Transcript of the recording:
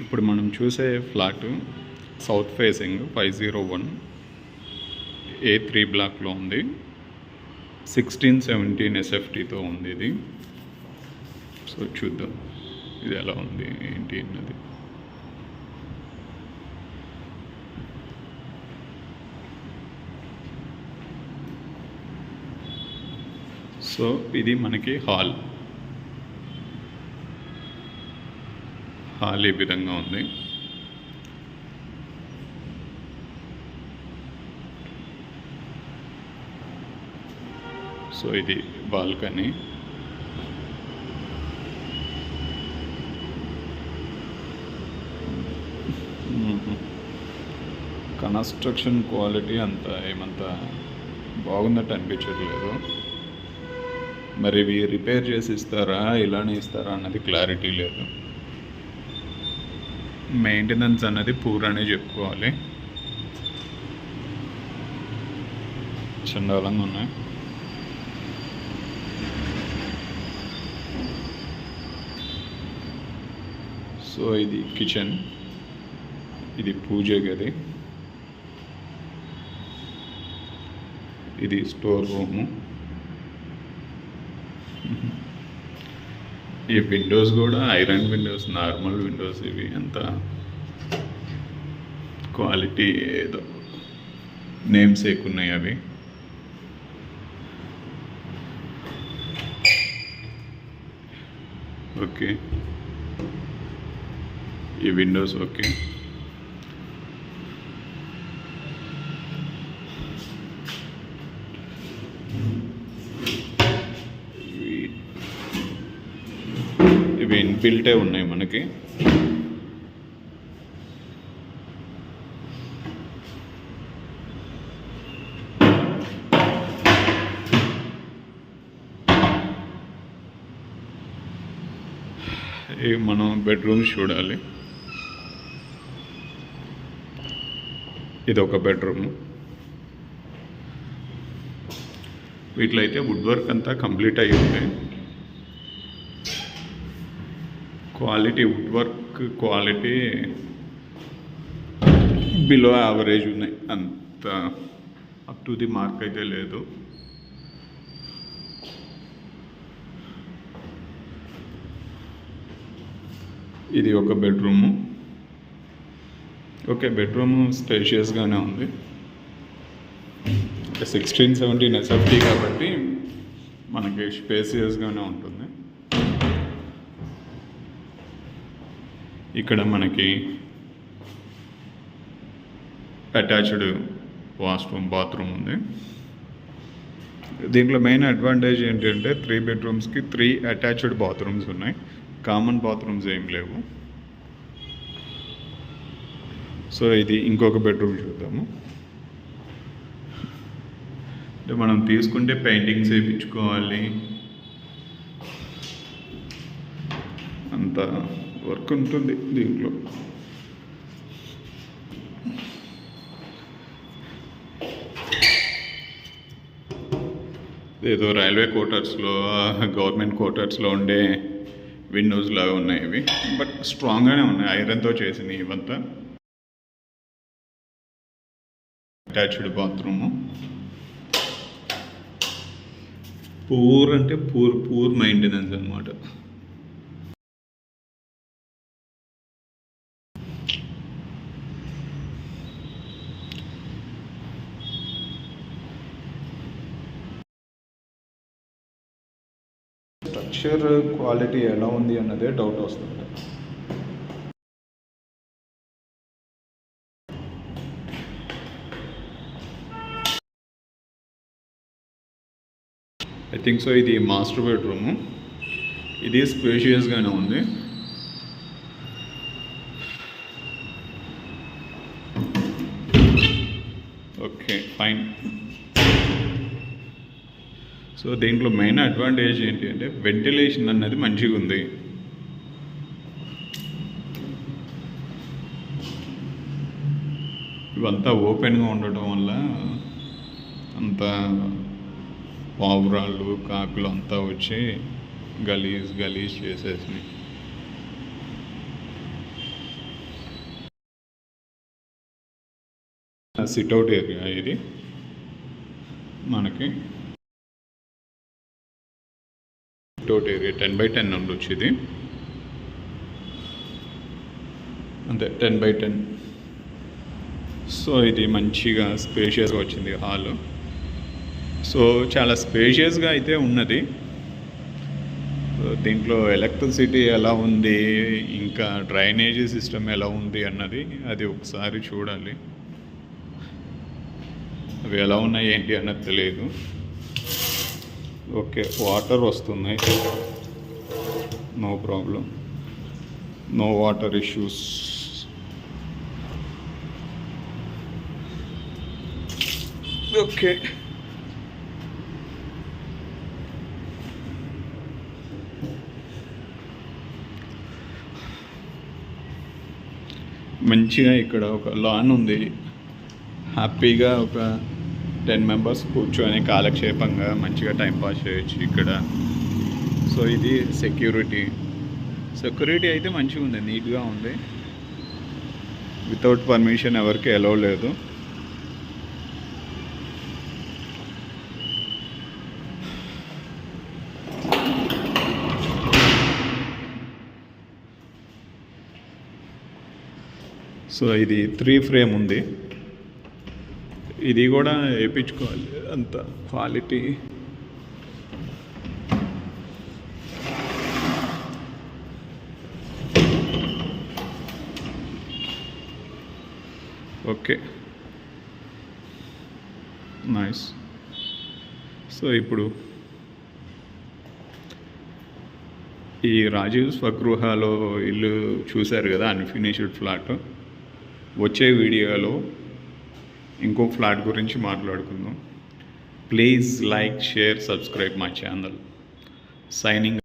ఇప్పుడు మనం చూసే ఫ్లాట్ సౌత్ ఫేసింగ్ 501 A3 బ్లాక్లో ఉంది. 1617 SFTతో ఉంది ఇది. సో చూద్దాం ఇది ఎలా ఉంది ఏంటి అన్నది. సో ఇది మనకి హాల్ ఈ విధంగా ఉంది. సో ఇది బాల్కనీ. కన్స్ట్రక్షన్ క్వాలిటీ ఏమంత బాగున్నట్టు అనిపించట్లేదు. మరి ఇవి రిపేర్ చేసి ఇస్తారా ఇలానే ఇస్తారా అన్నది క్లారిటీ లేదు. మెయింటెనెన్స్ అన్నది పూర్ అనే చెప్పుకోవాలి. చండాలంగా ఉన్నాయి. సో ఇది కిచెన్, ఇది పూజ గది, ఇది స్టోర్ రూము. ఈ విండోస్ కూడా ఐరన్ విండోస్, నార్మల్ విండోస్. ఇవి అంత క్వాలిటీ ఏదో నేమ్స్ ఎక్కున్నాయి అవి. ఓకే, ఈ విండోస్ ఓకే. ఇవి ఇన్బిల్టే ఉన్నాయి మనకి. మనం బెడ్రూమ్స్ చూడాలి. ఇది ఒక బెడ్రూమ్. వీటిలో అయితే వుడ్ వర్క్ అంతా కంప్లీట్ అయ్యి ఉంది. Quality wood work quality below average ఉన్నాయి. అంత అప్ టు ది మార్క్ అయితే లేదు. ఇది ఒక బెడ్రూము. ఓకే, బెడ్రూమ్ స్పేషియస్గానే ఉంది. 1617 SFT కాబట్టి మనకి స్పేసియస్గానే ఉంటుంది. ఇక్కడ మనకి అటాచ్డ్ వాష్రూమ్, బాత్రూమ్ ఉంది. దీంట్లో మెయిన్ అడ్వాంటేజ్ ఏంటంటే 3 బెడ్రూమ్స్కి 3 అటాచ్డ్ బాత్రూమ్స్ ఉన్నాయి. కామన్ బాత్రూమ్స్ ఏం లేవు. సో ఇది ఇంకొక బెడ్రూమ్ చూద్దాము. అంటే మనం తీసుకుంటే పెయింటింగ్స్ వేయించుకోవాలి, అంత వర్క్ ఉంటుంది దీంట్లో. ఏదో రైల్వే క్వార్టర్స్లో, గవర్నమెంట్ క్వార్టర్స్లో ఉండే విండోస్ లాగా ఉన్నాయి ఇవి. బట్ స్ట్రాంగ్గానే ఉన్నాయి, ఐరన్తో చేసినవి ఇవంతా. Attached bathroom. పూర్ అంటే పూర్ మెయింటెనెన్స్ అనమాట. స్ట్రక్చర్ క్వాలిటీ ఎలా ఉంది అన్నదే డౌట్ వస్తుంది. ఐ థింక్ సో ఇది మాస్టర్ బెడ్రూము. ఇది స్పేషియస్గానే ఉంది. Okay, fine. సో దీంట్లో మెయిన్ అడ్వాంటేజ్ ఏంటి అంటే వెంటిలేషన్ అన్నది మంచిగా ఉంది. ఇవంతా ఓపెన్గా ఉండటం వల్ల అంత పావురాళ్ళు, కాకులు అంతా వచ్చి గలీజ్ చేసేసినాయి. సిట్అవుట్ ఏరియా ఇది మనకి. సిట్అవుట్ ఏరియా 10x10 ఉండొచ్చు ఇది, అంతే 10x10. సో ఇది మంచిగా స్పేషియస్గా వచ్చింది హాల్. సో చాలా స్పేషియస్గా అయితే ఉన్నది. దీంట్లో ఎలక్ట్రిసిటీ ఎలా ఉంది, ఇంకా డ్రైనేజీ సిస్టమ్ ఎలా ఉంది అన్నది అది ఒకసారి చూడాలి. అవి ఎలా ఉన్నాయి ఏంటి అన్నది తెలియదు. ఓకే, వాటర్ వస్తున్నాయి, no problem, no water issues. Okay, మంచిగా ఇక్కడ ఒక లాన్ ఉంది, హ్యాపీగా ఒక 10 మెంబర్స్ కూర్చొని కాలక్షేపంగా మంచిగా టైంపాస్ చేయొచ్చు ఇక్కడ. సో ఇది సెక్యూరిటీ అయితే మంచిగా ఉంది, నీట్గా ఉంది. వితౌట్ పర్మిషన్ ఎవరికి అలౌ లేదు. సో ఇది 3 ఫ్రేమ్ ఉంది, ఇది కూడా వేయించుకోవాలి అంత క్వాలిటీ. Okay, nice. సో ఇప్పుడు ఈ రాజీవ్ స్వగృహలో ఇల్లు చూశారు కదా, అన్ఫినిష్డ్ ఫ్లాట్. వచ్చే వీడియోలో ఇంకో ఫ్లాట్ గురించి మాట్లాడుకుందాం. Please like, share, subscribe my channel. Signing.